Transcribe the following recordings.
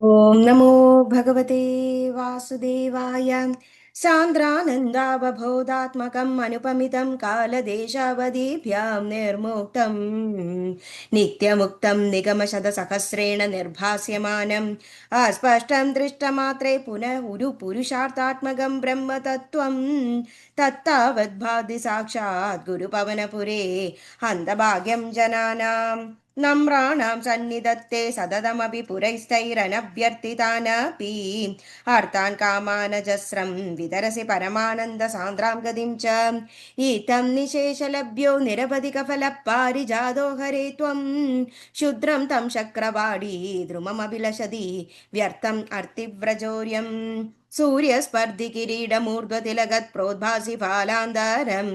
ॐ नमो भगवते वासुदेवाय सान्द्रानन्दावबोधात्मकम् अनुपमितं कालदेशावधिभ्यां निर्मुक्तं नित्यमुक्तं निगमशतसहस्रेण निर्भास्यमानम् अस्पष्टं दृष्टमात्रे पुनः पुरुषार्थात्मकं ब्रह्मतत्त्वं तत्तावद्भाति साक्षात् गुरुपवनपुरे हन्तभाग्यं जनानाम् नम्राणां सन्निधत्ते सततमपि पुरैस्तैरनभ्यर्थितानपि अर्थान् कामानजस्रं वितरसि परमानन्दसान्द्रां गतिं च इत्थं निशेषलभ्यो निरवधिकफलपारिजातो हरे त्वं क्षुद्रं तं शक्रवाडी द्रुममभिलषति व्यर्थम् अर्तिव्रजोर्यम् सूर्यस्पर्धिकिरीडमूर्ध्वतिलगत् प्रोद्भासि फालान्धरम्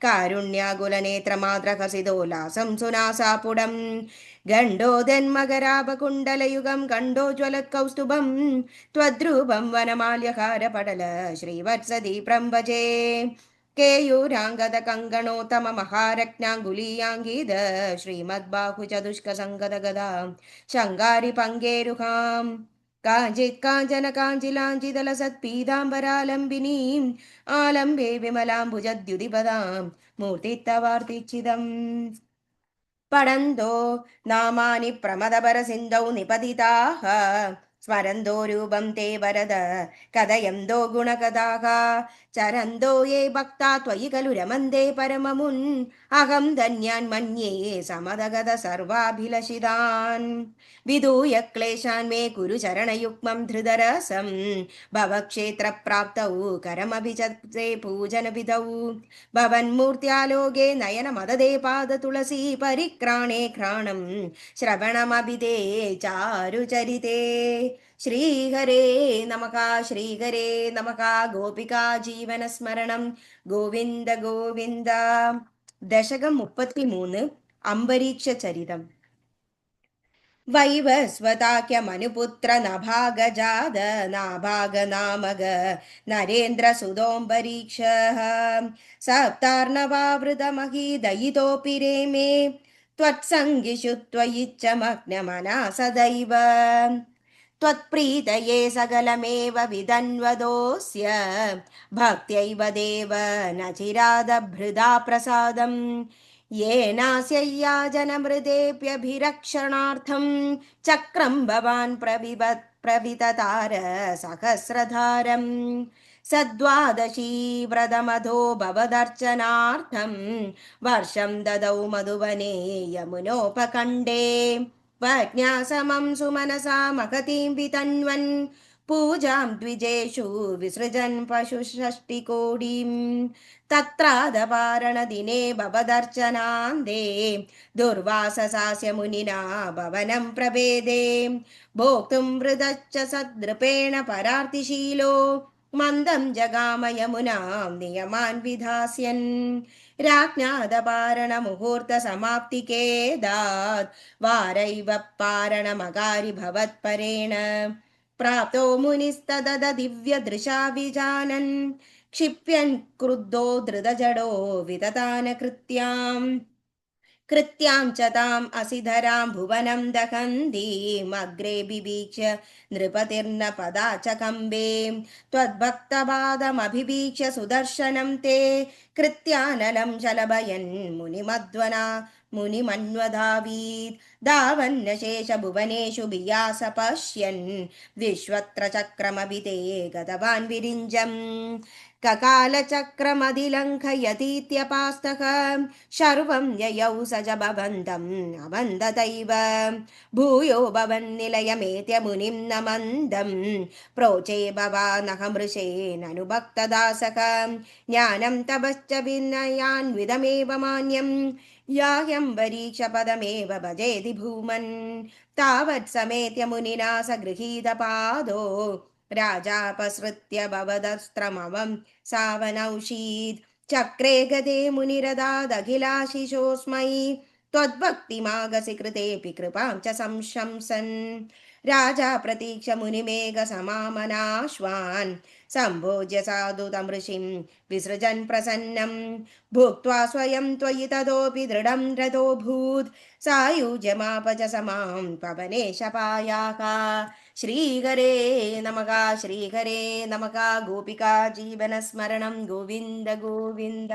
कारुण्याकुलनेत्रमाद्रकसिदोल्लासं सुनासापुडम् गण्डोदन्मकरापकुण्डलयुगं गण्डोज्ज्वलत्कौस्तुभं त्वद्रूपं वनमाल्यहारपटल श्रीवत्सदीप्रं भजे केयूराङ्गदकङ्गणोत्तममहारत्नाङ्गुलीयाङ्गीद श्रीमद्बाहुचतुष्कसङ्गदगदा शङ्गारिपङ्गेरुहाम् काञ्चित् काञ्चन काञ्चिलाञ्चिदलसत्पीताम्बरालम्बिनीम् आलम्बे विमलाम्बुजद्युतिपदां मूर्तितवार्तिचिदम् पठन्तो नामानि प्रमदपरसिन्धौ निपतिताः स्मरन्तो रूपं ते वरद कथयन्तो गुणकथाः चरन्तो ये भक्ता त्वयि खलु रमन्ते परममुन् अहं धन्यान् मन्ये समदगत सर्वाभिलषितान् विधूय क्लेशान् मे कुरु चरणयुग्मं धृतरसं भवक्षेत्रप्राप्तौ करमभिचते पूजनविधौ भवन्मूर्त्यालोके नयनमददे पादतुलसी परिक्राणे घ्राणं श्रवणमभिदे चारुचरिते श्रीहरे नमः श्रीहरे नमः गोपिका जीवनस्मरणं गोविन्द गोविन्द दशകം 33 അംബരീക്ഷചരിതം वैवस्वताख्यमनुपुत्र नभागजाद नाभागनामग नरेन्द्रसुतोऽम्बरीक्षः सप्तार्णवावृतमहीदयितोऽपि रेमे त्वत्सङ्गिषु त्वयि च मग्नमना सदैव त्वत्प्रीतये सकलमेव विदन्वदोऽस्य भक्त्यैव देव न चिरादभृदा प्रसादम् येनास्ययाजनमृदेऽप्यभिरक्षणार्थं चक्रं भवान् प्रविततार सहस्रधारम् सद्वादशी व्रतमधो भवदर्चनार्थं वर्षं ददौ मधुवने यमुनोपखण्डे प्रज्ञासमं सुमनसा महतीं वितन्वन् पूजां द्विजेषु विसृजन् पशुषष्टिकोटिम् तत्रादपारणदिने भवदर्चनान्दे दुर्वाससास्य मुनिना भवनं प्रभेदे भोक्तुं वृदश्च सद्नृपेण परार्तिशीलो मन्दं जगाम यमुनां नियमान् विधास्यन् राज्ञादपारणमुहूर्तसमाप्तिकेदात् वारैव पारणमगारि भवत्परेण प्राप्तो मुनिस्तदद दिव्यदृशा विजानन् क्षिप्यन् क्रुद्धो धृतजडो विततान कृत्यां च ताम् असिधरां भुवनं दहन्तीमग्रे बिभीक्ष्य नृपतिर्न पदा च कम्बे त्वद्भक्तपादमभिवीक्ष्य सुदर्शनं ते कृत्यानलं शलभयन् मुनिमन्वधावीत् धावन्न शेषभुवनेषु बियास पश्यन् विश्वत्र चक्रमभिते गतवान् विरिञ्जम् ककालचक्रमधिलङ्घयतीत्यपास्तः शर्वं ययौ सज भवन्तम् अवन्दतैव भूयो भवन्निलयमेत्य मुनिं न मन्दम् प्रोचे भवानहमृषे ननु भक्तदासः ज्ञानं तपश्च विनयान्विदमेव मान्यं याह्यम्बरीक्षपदमेव भजेति भूमन् तावत् समेत्य मुनिना स गृहीतपादो राजापसृत्य भवदस्त्रमवं सावनौषीत् चक्रे गदे मुनिरदादखिलाशिषोऽस्मै त्वद्भक्तिमागसि कृतेऽपि कृपां च संशंसन् राजा प्रतीक्ष मुनिमेघसमामनाश्वान् सम्भोज्य साधु तमृषिं विसृजन् प्रसन्नं भुक्त्वा स्वयं त्वयि ततोऽपि दृढं रथोऽभूत् सायुज्यमाप च समां पवने शपायाः ശ്രീഹരേ നമഃ ശ്രീഹരേ നമഃ. ഗോപികാ ജീവനസ്മരണം ഗോവിന്ദ ഗോവിന്ദ.